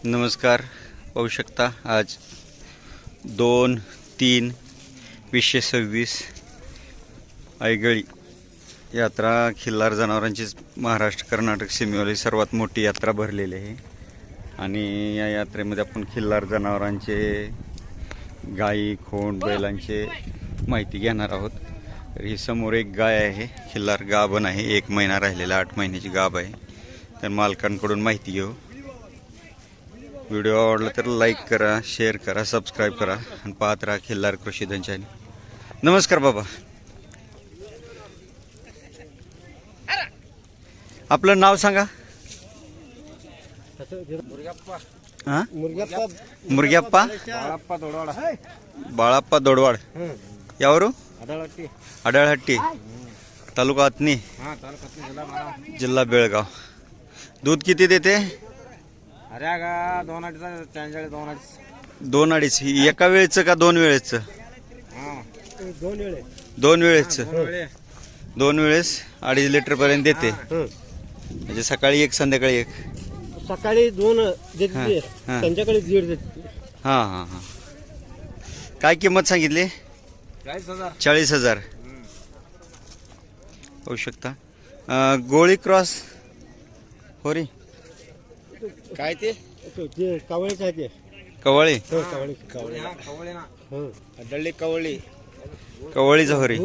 नमस्कार. पाहू शकता आज 2-3-2026 आयगळी यात्रा खिल्लार जनावरांची महाराष्ट्र कर्नाटक सीमेवरील सर्वात मोठी यात्रा भरलेली आहे. आणि या यात्रेमध्ये आपण खिल्लार जनावरांचे गाई खोंड बैलांचे माहिती घेणार आहोत. तर ही समोर एक गाय आहे, खिल्लार गाभण आहे, 1 महिना राहिलेला, 8 महिन्याची गाभ आहे. तर मालकांकडून माहिती घेऊ. व्हिडिओ आवडला तर लाईक करा, शेअर करा, सबस्क्राईब करा आणि पाहत राहा खिल्लार कृषीधन चॅनल. नमस्कार बाबा, आपलं नाव सांगा. हा, मुरग्याप्पा बाळाप्पा दोडवाड. यावरू आडळहट्टी, तालुका अथनी, जिल्हा बेळगाव. दूध किती देते? 2-2.5. एका वेळेचं का 2 वेळेचं? 2 वेळेचं. 2 वेळेस 2.5 लिटर पर्यंत देते. म्हणजे सकाळी 1 संध्याकाळी 1. सकाळी 2 देते, संध्याकाळी 1.5 देते. हा हा हा. काय किंमत सांगितली? 40,000. होऊ शकता. गोळी क्रॉस होरी काय ते कवळीच आहे ते. कवळी कवळीचा होरी.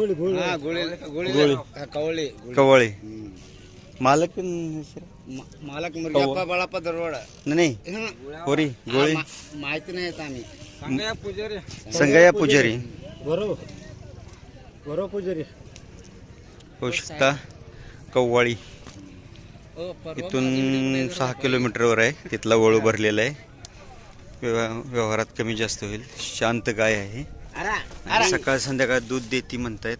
कवळी. मालक मुरग्याप्पा बाळाप्पा दरवाडा. नाही होरी गोळी माहिती नाही येत आम्ही. संगया पुजारी. बरोबर पुजारी. होऊ शकता. कव्वाळी इथून 6 किलोमीटरवर आहे. तिथला वळू भरलेला आहे. व्यवहारात कमी जास्त होईल. शांत गाय आहे. सकाळ संध्याकाळ दूध देती म्हणतायत.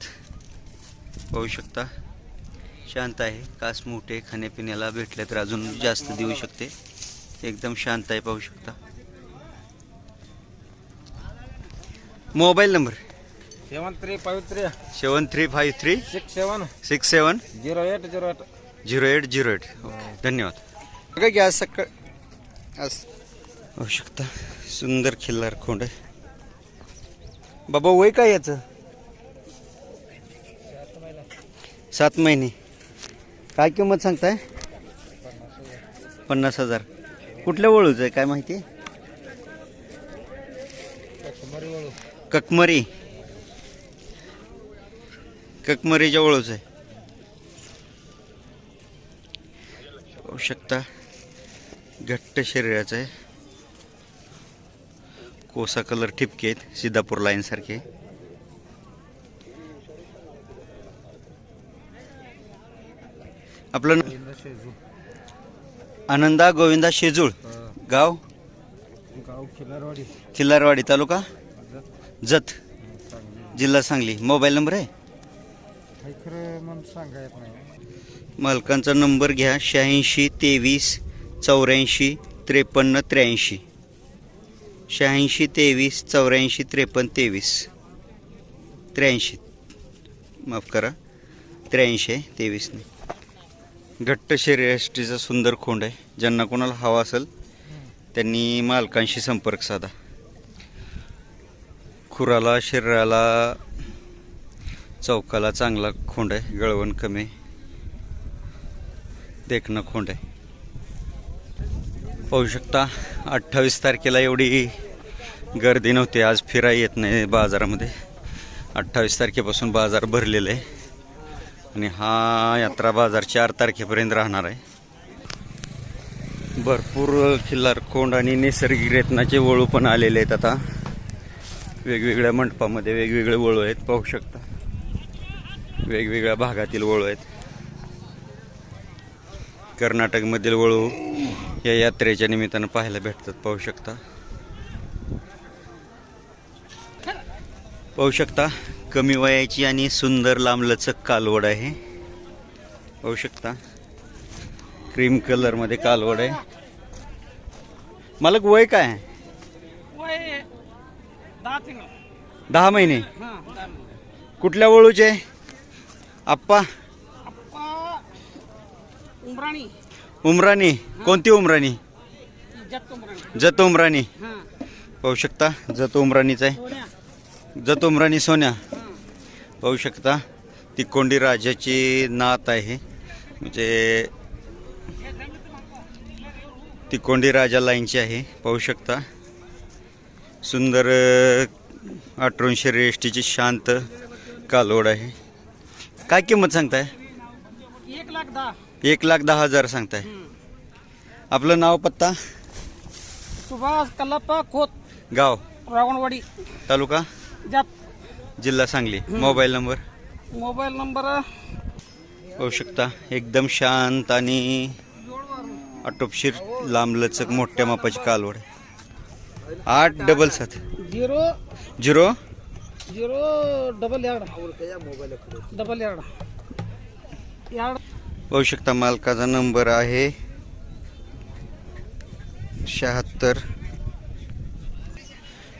पाहू शकता. शांत आहे. कास मोठे, खाण्यापिण्याला भेटले तर अजून जास्त देऊ शकते. एकदम शांत आहे. पाहू शकता. Mobile number 7353 67 0808. ओके, धन्यवाद. बघा की आज सकाळ होऊ शकता. सुंदर खिल्लार खोंड आहे. बाबा वय काय याचं? 7 महिने. काय किंमत सांगताय? 50,000. कुठल्या वळूचं आहे काय माहिती? ककमरीच्या वळूचं आहे. पाहू शकता. घट्ट शरीराचं आहे. कोसा कलर ठिपके आहेत, सिद्धापूर लाईन सारखे. आपलं आनंदा गोविंदा शेजूळ. गाव खिल्लारवाडी, तालुका जत, जिल्हा सांगली. मोबाईल नंबर आहे? मालकांचा नंबर घ्या. 86 23 84 53 83. 86 23 84 53 23. 83 माफ करा, 83 23 नाही. घट्ट शरीराष्टीचा सुंदर खोंड आहे. ज्यांना कोणाला हवा असेल त्यांनी मालकांशी संपर्क साधा. खुराला, शरीराला, चौकाला चांगला खोंड आहे. गळवण कमी, देखणं खोंड आहे. पाहू शकता. 28 तारखेला एवढी गर्दी नव्हती. आज फिरायला येत नाही बाजारामध्ये. 28 तारखेपासून बाजार भरलेला आहे. आणि हा यात्रा बाजार 4 तारखेपर्यंत राहणार आहे. भरपूर खिल्लार खोंड आणि नैसर्गिक रेतनाचे वळू पण आलेले आहेत. आता वेगवेगळ्या मंडपामध्ये वेगवेगळे वळू आहेत. पाहू शकता. वेगवेगळ्या भागातील वळू आहेत. कर्नाटकमधील वळू या यात्रेच्या निमित्तानं पाहायला भेटतात. पाहू शकता. पाहू शकता. कमी वयाची आणि सुंदर लांबलचक कालवड आहे. पाहू शकता. क्रीम कलर मध्ये कालवड आहे. मालक वय काय आहे? 10 महिने. कुठल्या वळूचे आप्पा? उमराणी. उमराणी. कोणती उमराणी? जत उमराणी पाहू शकता, जत उमराणीचा आहे. जत उमराणी सोन्या पाहू शकता. तिकोंडी राजाची नात आहे, म्हणजे तिकोंडी राजा लाईनची आहे. पाहू शकता सुंदर 1800 रेष्टीची शांत कालोड आहे. काय किंमत सांगताय? 1,10,000 सांगताय. आपलं नाव पत्ता? सुभाष कल्लाप्पा खोत, गाव रावणवाडी, तालुका जात, जिल्हा Sangli. Mobile number? Mobile number पाहू शकता एकदम शांत आणि आटोपशीर लांबलचक मोठ्या मापाची कालवड. 877 0 0 डबल यार्ड पाहू शकता. मालकाचा नंबर आहे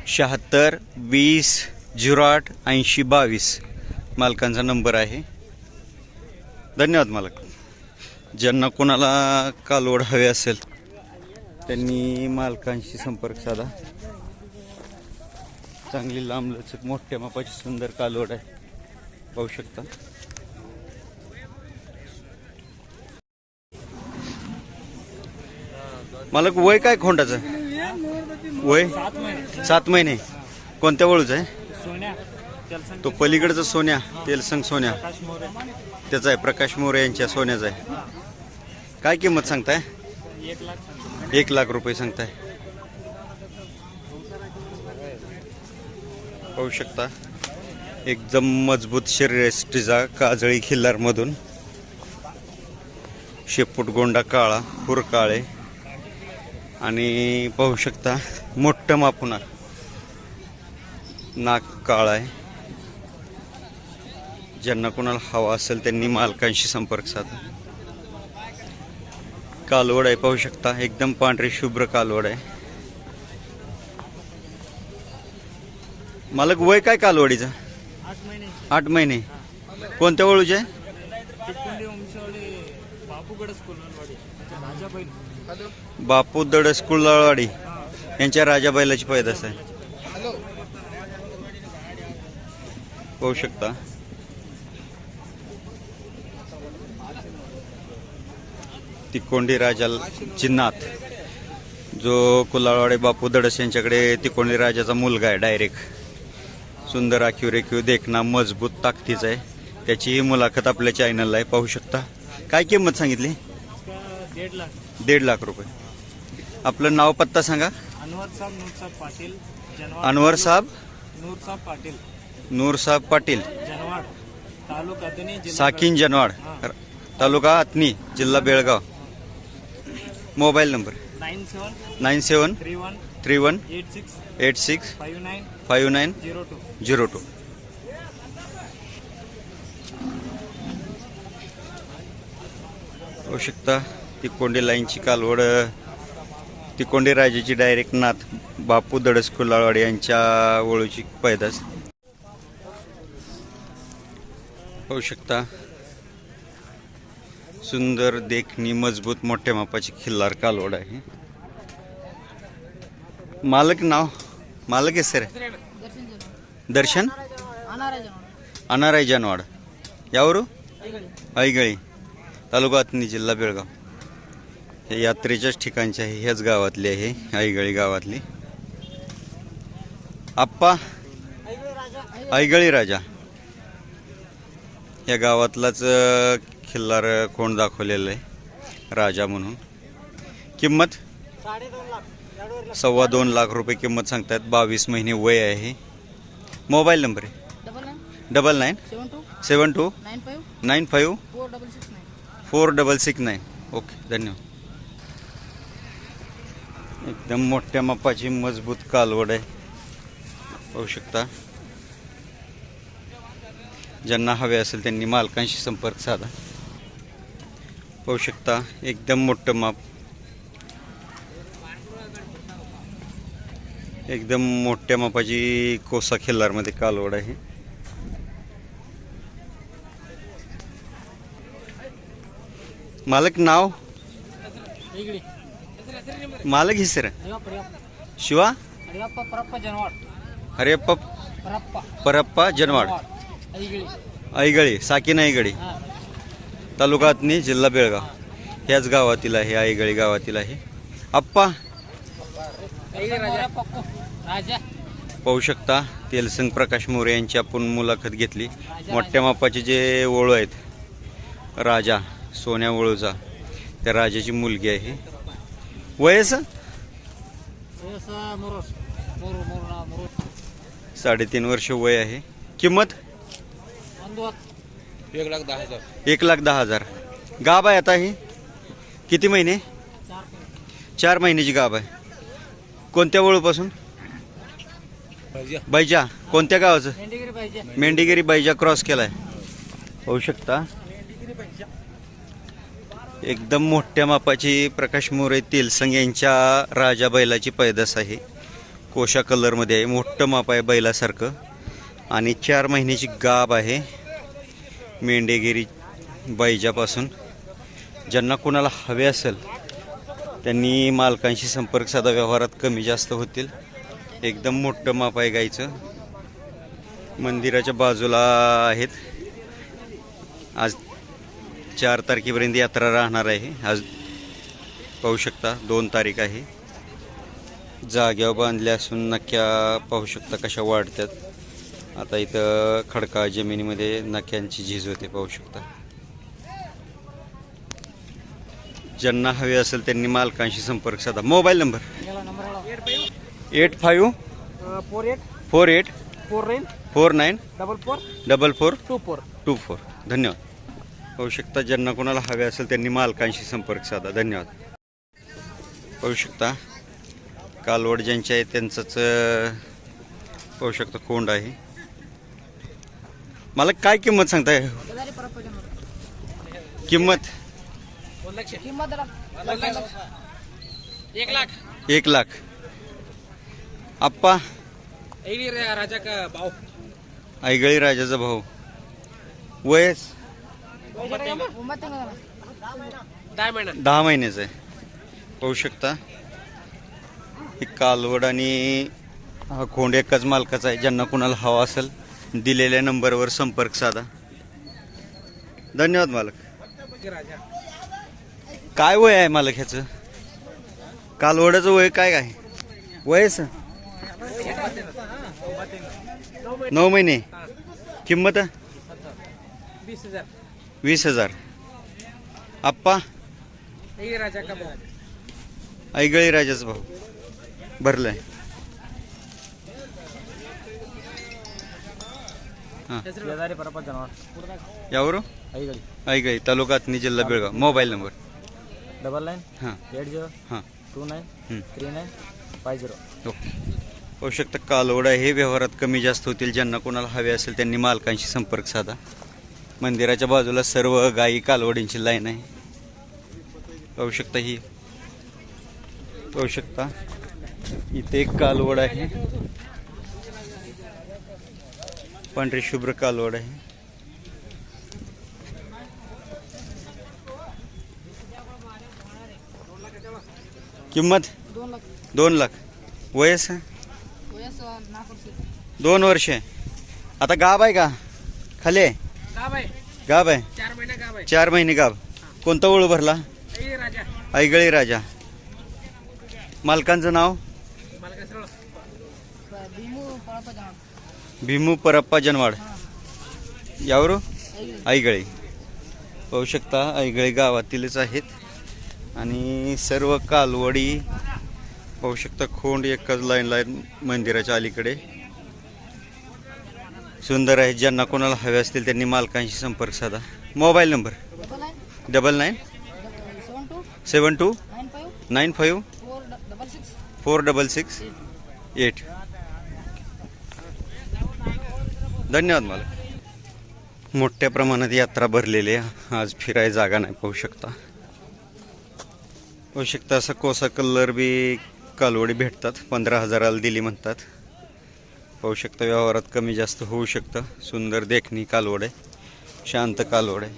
76 20 08 80 22. मालकांचा नंबर आहे. धन्यवाद मालक. ज्यांना कोणाला कालवड हवे असेल त्यांनी मालकांशी संपर्क साधा. चांगली लांबलचक मोठ्या मापाची सुंदर कालवड आहे, पाहू शकता. मालक वय काय खोंडाचं? वय 7 महिने. कोणत्या वळूचं आहे? तो पलीकडचा सोन्या, तेलसंग सोन्या त्याचा आहे. प्रकाश मोरे यांच्या सोन्याचा आहे. काय किंमत सांगताय? 1,00,000 रुपये सांगताय. पाहू शकता एकदम मजबूत शरीरयष्टीचा काजळी खिल्लार मधून शेपूट गोंडा काळा, खुर काळे आणि पाहू शकता मोठं मापुना, नाक काळा आहे. ज्यांना कोणाला हवा असेल त्यांनी मालकांशी संपर्क साधा. कालवड आहे, पाहू शकता एकदम पांढरी शुभ्र कालवड आहे. मालक वय काय कालवडीचं? 8 महिने. कोणत्या वळूचे आहे? बापू दडस कुळवाडी यांच्या राजा बैलाची पैदास आहे. पाहू शकता तिकोंडी राजा चिन्नात, जो कुलाळवाडे बापू दडस यांच्याकडे तिकोंडी राजाचा मुलगा आहे. डायरेक्ट सुंदर आखीव रेखीव देखना मजबूत ताकदीचा आहे. त्याची ही मुलाखत आपल्या चॅनलला आहे, पाहू शकता. काय किंमत सांगितली? 1,50,000 रुपये. आपलं नाव पत्ता सांगा. अनवर साहेब नूर साहेब पाटील, साकीन जनवाड, तालुका अथनी, जिल्हा बेळगाव. Mobile number 97 31 86 59 02. होऊ शकता तिकोंडी लाईनची कालवड, तिकोंडी राजाची डायरेक्ट नाथ बापू दडस कुलाळवाडी यांच्या वळूची पैदास. होऊ शकता सुंदर देखणी मजबूत मोठ्या मापाची खिल्लार कालवड आहे. मालक नाव? मालक आहे सर दर्शन अनाराय जानवाड, यावर ऐगळी, तालुका अथनी, जिल्हा बेळगाव. हे यात्रेच्याच ठिकाणचे आहे, ह्याच गावातली आहे, ऐगळी गावातली. आप्पा ऐगळी राजा या गावातलाच खिल्लार कोण दाखवलेलं आहे राजा म्हणून. किंमत 2.25 रुपये किंमत सांगतात. 22 महिने वय आहे. मोबाईल नंबर आहे 9972 95 4669. ओके, धन्यवाद. एकदम मोठ्या मापाची मजबूत कालवड आहे, पाहू शकता. ज्यांना हवे असेल त्यांनी मालकांशी संपर्क साधा. पाहू शकता एकदम मोठं माप, एकदम मोठ्या मापाची कोसा खिल्लारमध्ये कालवड आहे. मालक नाव? मालक हिसर शिवा हरियप्पा परप्पा जनवाड ऐगळी साकीन ऐगळी तालुका आतनी जिल्हा बेळगाव ह्याच गावातील आहे ऐगळी गावातील आहे आप्पा पाहू शकता तेलसंग प्रकाश मोरे यांची आपण मुलाखत घेतली मोठ्या मापाचे जे वळू आहेत राजा सोन्या वळूचा त्या राजाची मुलगी आहे वयस 3.5 वर्ष वय आहे किंमत 1,10,000 गाब आहे आता ही किती महिने 4 महिन्याची गाब आहे कोणत्या वळूपासून बैजा कोणत्या गावाचं मेंढीगिरी बैजा क्रॉस केलाय होऊ शकता एकदम मोठ्या मापाची प्रकाश मोरे तेलसंग यांच्या राजा बैलाची पैदास आहे कोशा कलरमध्ये आहे मोठं माप आहे बैलासारखं आणि 4 महिन्याची गाब आहे मेंढेगिरी बैजापासून ज्यांना कोणाला हवे असेल त्यांनी मालकांशी संपर्क साधा व्यवहारात कमी जास्त होतील एकदम मोठं माप आहे गाईचं मंदिराच्या बाजूला आहेत आज 4 तारखेपर्यंत यात्रा राहणार आहे आज पाहू शकता 2 तारीख आहे जाग्यावर बांधल्या असून नक्या पाहू शकता कशा वाढतात आता इथं खडका जमिनीमध्ये नक्यांची झीज होते पाहू शकता ज्यांना हवे असेल त्यांनी मालकांशी संपर्क साधा मोबाईल नंबर 854848494424 धन्यवाद पाहू शकता ज्यांना कोणाला हवे असेल त्यांनी मालकांशी संपर्क साधा धन्यवाद पाहू शकता कालवड ज्यांचे आहे त्यांचंच पाहू शकता कोंड आहे मला काय किंमत सांगताय किंमत 1,00,000 आप्पा राजा का भाऊ ऐगळी राजाचा भाऊ वयस 10 महिन्याचं आहे पाहू शकता ही कालवड आणि हा खोंड एकाच मालकाचा आहे ज्यांना कुणाला हवा असेल दिलेल्या नंबरवर संपर्क साधा धन्यवाद मालक काय वय आहे मालक ह्याचं कालवडाचं वय काय काय वयस 9 महिने किंमत 20,000 आप्पा ऐगळी राजाचा भाऊ भरलाय यावर ऐगळी तालुका आतनी जिल्हा बेळगाव मोबाईल नंबर 9980293950 ओके पाहू शकता कालवड हे व्यवहारात कमी जास्त होतील ज्यांना कोणाला हवे असेल त्यांनी मालकांशी संपर्क साधा मंदिराच्या बाजूला सर्व गायी कालवडींची लाईन आहे पाहू शकता ही पाहू शकता इथे एक कालवड आहे पांढरी शुभ्र कालवड आहे किंमत 2,00,000 वयस 2 वर्ष आता गाब आहे का खाली आहे गाब आहे 4 महिने गाब कोणता वळू भरला ऐगळी राजा मालकांचं नाव भीमू परप्पा जनवाड यावर ऐगळी पाहू शकता ऐगळी गावातीलच आहेत आणि सर्व कालवडी पाहू शकता खोंड एकच लाईनला मंदिराच्या अलीकडे सुंदर आहे ज्यांना कोणाला हवे असतील त्यांनी मालकांशी संपर्क साधा मोबाईल नंबर 9972954668 धन्यवाद मालक मोठ्या प्रमाणात यात्रा भरलेली आहे आज फिराय जागा नाही पाहू शकता असा कोसा कलर बी कालवडी भेटतात 15,000 दिली म्हणतात पाहू शकता व्यवहारात कमी जास्त होऊ शकतं सुंदर देखणी कालवड आहे शांत कालवड आहे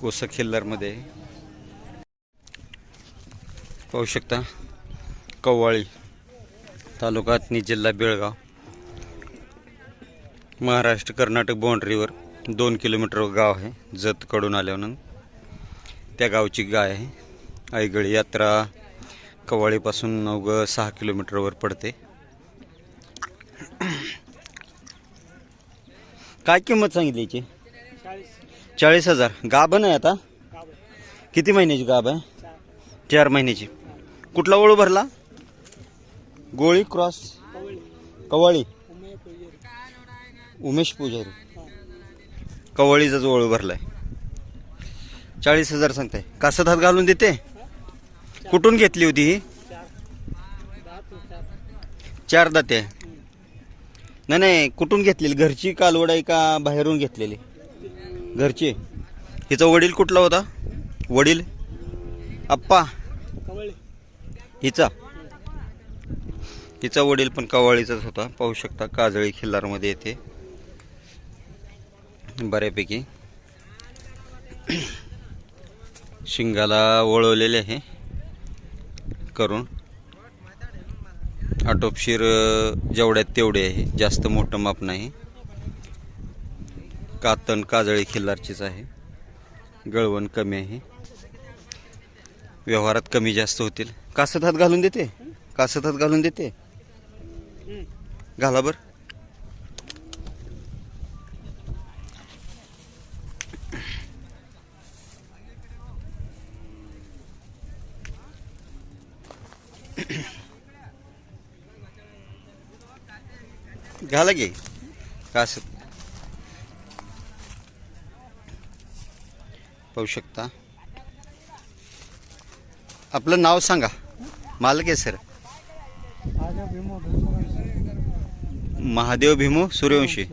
कोसा खिल्लारमध्ये आहे. पाहू शकता कव्वाळी तालुका आटणी जिल्हा बेळगाव महाराष्ट्र कर्नाटक बाउंड्रीवर 2 किलोमीटर गाव आहे. जतकडून आल्यानंतर त्या गावची गाय आहे. आयगळी यात्रा कव्वाळीपासून अवघं 6 किलोमीटरवर पडते. काय किंमत सांगितली याची? 40,000. गाभण आहे आता? किती महिन्याची गाभ आहे? 4 महिन्याची. कुठला ओळू भरला? गोळी क्रॉस कव्वाळी उमेश पुजारी कव्वाळीचाच ओळू भरलाय. 40,000 सांगताय. कासत हात घालून देते? कुठून घेतली होती ही? 4 दाते. नाही, कुठून घेतलेली? घरची कालवड आहे का बाहेरून घेतलेली? घरची. हिचा वडील कुठला होता? वडील आप्पा हिचा वडील पण कव्वाळीचाच होता. पाहू शकता काजळी खिल्लारमध्ये येते बऱ्यापैकी. शिंगाला वळवलेले आहे करून. आटोपशीर जेवढ्यात तेवढे आहे, जास्त मोठं माप नाही. कातन काजळी खिल्लारचीच आहे. गळवण कमी आहे. व्यवहारात कमी जास्त होतील. कासत हात घालून देते? कासत हात घालून देते? घाला बर. घाला गे कासत. पाहू शकता. आपलं नाव सांगा. मालक आहे सर. महादेव भीमू सूर्यवंशी,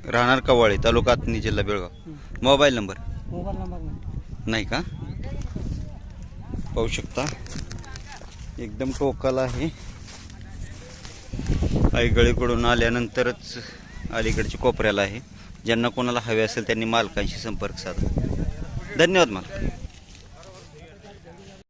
राहणार कव्वाळी, तालुका आटणी, जिल्हा बेळगाव. मोबाईल नंबर नाही का? पाहू शकता एकदम टोकाला आहे. आईगळीकडून आल्यानंतरच अलीकडच्या कोपऱ्याला आहे. ज्यांना कोणाला हवे असेल त्यांनी मालकांशी संपर्क साधा. धन्यवाद मालक.